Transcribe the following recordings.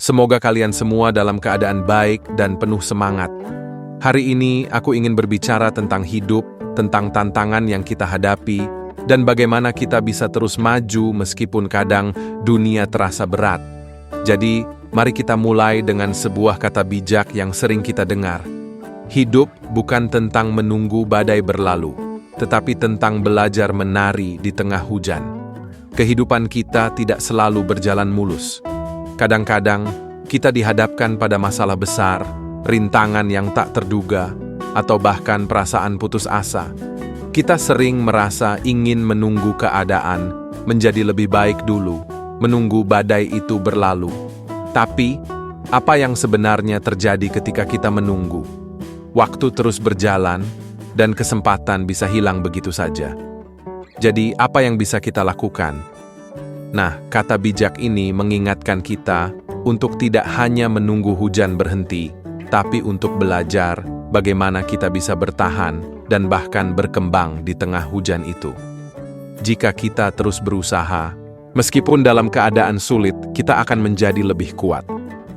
Semoga kalian semua dalam keadaan baik dan penuh semangat. Hari ini aku ingin berbicara tentang hidup, tentang tantangan yang kita hadapi, dan bagaimana kita bisa terus maju meskipun kadang dunia terasa berat. Jadi, mari kita mulai dengan sebuah kata bijak yang sering kita dengar. Hidup bukan tentang menunggu badai berlalu, tetapi tentang belajar menari di tengah hujan. Kehidupan kita tidak selalu berjalan mulus. Kadang-kadang, kita dihadapkan pada masalah besar, rintangan yang tak terduga, atau bahkan perasaan putus asa. Kita sering merasa ingin menunggu keadaan menjadi lebih baik dulu, menunggu badai itu berlalu. Tapi, apa yang sebenarnya terjadi ketika kita menunggu? Waktu terus berjalan, dan kesempatan bisa hilang begitu saja. Jadi, apa yang bisa kita lakukan? Nah, kata bijak ini mengingatkan kita untuk tidak hanya menunggu hujan berhenti, tapi untuk belajar bagaimana kita bisa bertahan dan bahkan berkembang di tengah hujan itu. Jika kita terus berusaha, meskipun dalam keadaan sulit, kita akan menjadi lebih kuat.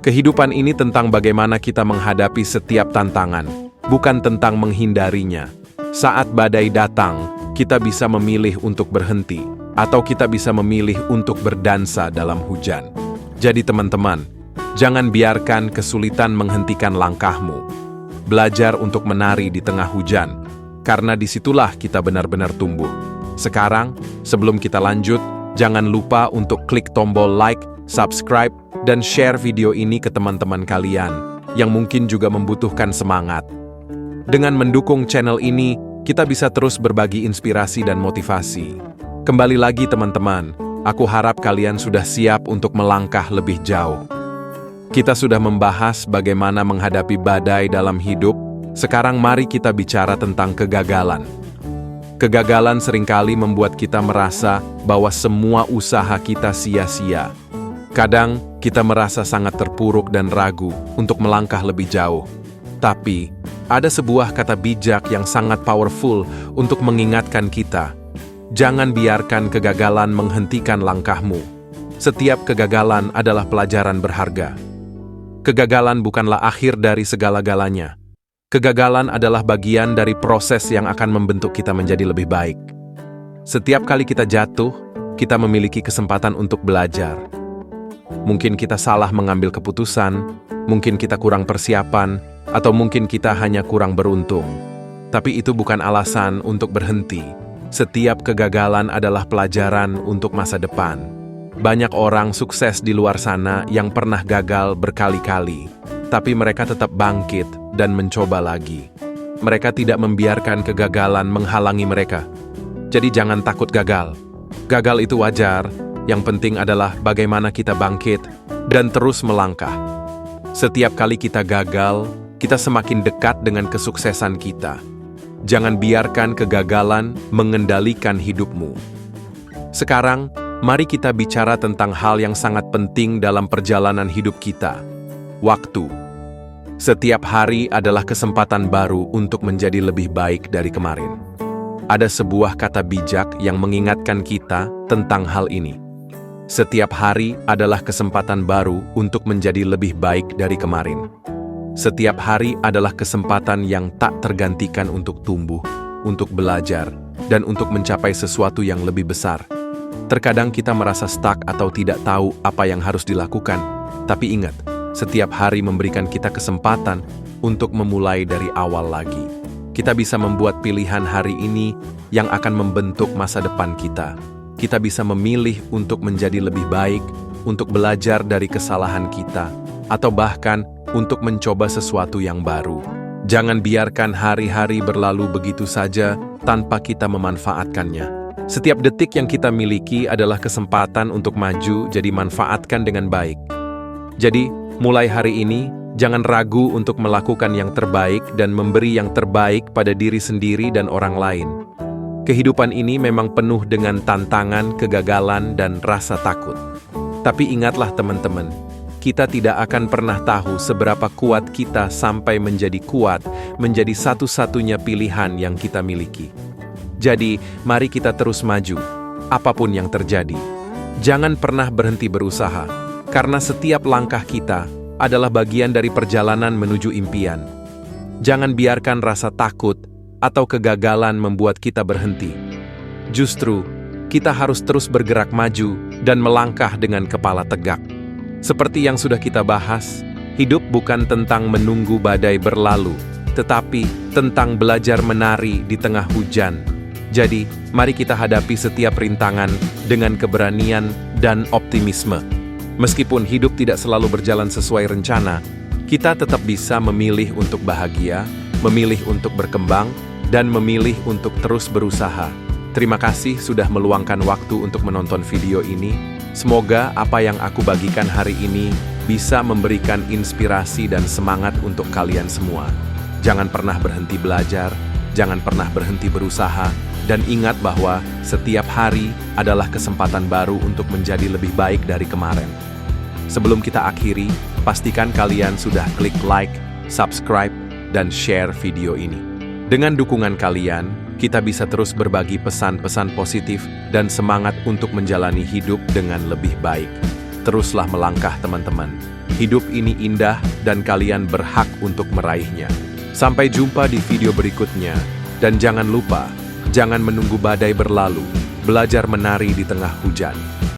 Kehidupan ini tentang bagaimana kita menghadapi setiap tantangan, bukan tentang menghindarinya. Saat badai datang, kita bisa memilih untuk berhenti, atau kita bisa memilih untuk berdansa dalam hujan. Jadi teman-teman, jangan biarkan kesulitan menghentikan langkahmu. Belajar untuk menari di tengah hujan, karena disitulah kita benar-benar tumbuh. Sekarang, sebelum kita lanjut, jangan lupa untuk klik tombol like, subscribe, dan share video ini ke teman-teman kalian yang mungkin juga membutuhkan semangat. Dengan mendukung channel ini, kita bisa terus berbagi inspirasi dan motivasi. Kembali lagi teman-teman, aku harap kalian sudah siap untuk melangkah lebih jauh. Kita sudah membahas bagaimana menghadapi badai dalam hidup, sekarang mari kita bicara tentang kegagalan. Kegagalan seringkali membuat kita merasa bahwa semua usaha kita sia-sia. Kadang, kita merasa sangat terpuruk dan ragu untuk melangkah lebih jauh. Tapi, ada sebuah kata bijak yang sangat powerful untuk mengingatkan kita. Jangan biarkan kegagalan menghentikan langkahmu. Setiap kegagalan adalah pelajaran berharga. Kegagalan bukanlah akhir dari segala-galanya. Kegagalan adalah bagian dari proses yang akan membentuk kita menjadi lebih baik. Setiap kali kita jatuh, kita memiliki kesempatan untuk belajar. Mungkin kita salah mengambil keputusan, mungkin kita kurang persiapan, atau mungkin kita hanya kurang beruntung. Tapi itu bukan alasan untuk berhenti. Setiap kegagalan adalah pelajaran untuk masa depan. Banyak orang sukses di luar sana yang pernah gagal berkali-kali, tapi mereka tetap bangkit dan mencoba lagi. Mereka tidak membiarkan kegagalan menghalangi mereka. Jadi jangan takut gagal. Gagal itu wajar, yang penting adalah bagaimana kita bangkit dan terus melangkah. Setiap kali kita gagal, kita semakin dekat dengan kesuksesan kita. Jangan biarkan kegagalan mengendalikan hidupmu. Sekarang, mari kita bicara tentang hal yang sangat penting dalam perjalanan hidup kita. Waktu. Setiap hari adalah kesempatan baru untuk menjadi lebih baik dari kemarin. Ada sebuah kata bijak yang mengingatkan kita tentang hal ini. Setiap hari adalah kesempatan baru untuk menjadi lebih baik dari kemarin. Setiap hari adalah kesempatan yang tak tergantikan untuk tumbuh, untuk belajar, dan untuk mencapai sesuatu yang lebih besar. Terkadang kita merasa stuck atau tidak tahu apa yang harus dilakukan, tapi ingat, setiap hari memberikan kita kesempatan untuk memulai dari awal lagi. Kita bisa membuat pilihan hari ini yang akan membentuk masa depan kita. Kita bisa memilih untuk menjadi lebih baik, untuk belajar dari kesalahan kita, atau bahkan untuk mencoba sesuatu yang baru. Jangan biarkan hari-hari berlalu begitu saja tanpa kita memanfaatkannya. Setiap detik yang kita miliki adalah kesempatan untuk maju, jadi manfaatkan dengan baik. Jadi, mulai hari ini, jangan ragu untuk melakukan yang terbaik dan memberi yang terbaik pada diri sendiri dan orang lain. Kehidupan ini memang penuh dengan tantangan, kegagalan, dan rasa takut. Tapi ingatlah teman-teman, kita tidak akan pernah tahu seberapa kuat kita sampai menjadi kuat, menjadi satu-satunya pilihan yang kita miliki. Jadi, mari kita terus maju, apapun yang terjadi. Jangan pernah berhenti berusaha, karena setiap langkah kita adalah bagian dari perjalanan menuju impian. Jangan biarkan rasa takut atau kegagalan membuat kita berhenti. Justru, kita harus terus bergerak maju dan melangkah dengan kepala tegak. Seperti yang sudah kita bahas, hidup bukan tentang menunggu badai berlalu, tetapi tentang belajar menari di tengah hujan. Jadi, mari kita hadapi setiap rintangan dengan keberanian dan optimisme. Meskipun hidup tidak selalu berjalan sesuai rencana, kita tetap bisa memilih untuk bahagia, memilih untuk berkembang, dan memilih untuk terus berusaha. Terima kasih sudah meluangkan waktu untuk menonton video ini. Semoga apa yang aku bagikan hari ini bisa memberikan inspirasi dan semangat untuk kalian semua. Jangan pernah berhenti belajar, jangan pernah berhenti berusaha, dan ingat bahwa setiap hari adalah kesempatan baru untuk menjadi lebih baik dari kemarin. Sebelum kita akhiri, pastikan kalian sudah klik like, subscribe, dan share video ini. Dengan dukungan kalian, kita bisa terus berbagi pesan-pesan positif dan semangat untuk menjalani hidup dengan lebih baik. Teruslah melangkah teman-teman. Hidup ini indah dan kalian berhak untuk meraihnya. Sampai jumpa di video berikutnya. Dan jangan lupa, jangan menunggu badai berlalu. Belajar menari di tengah hujan.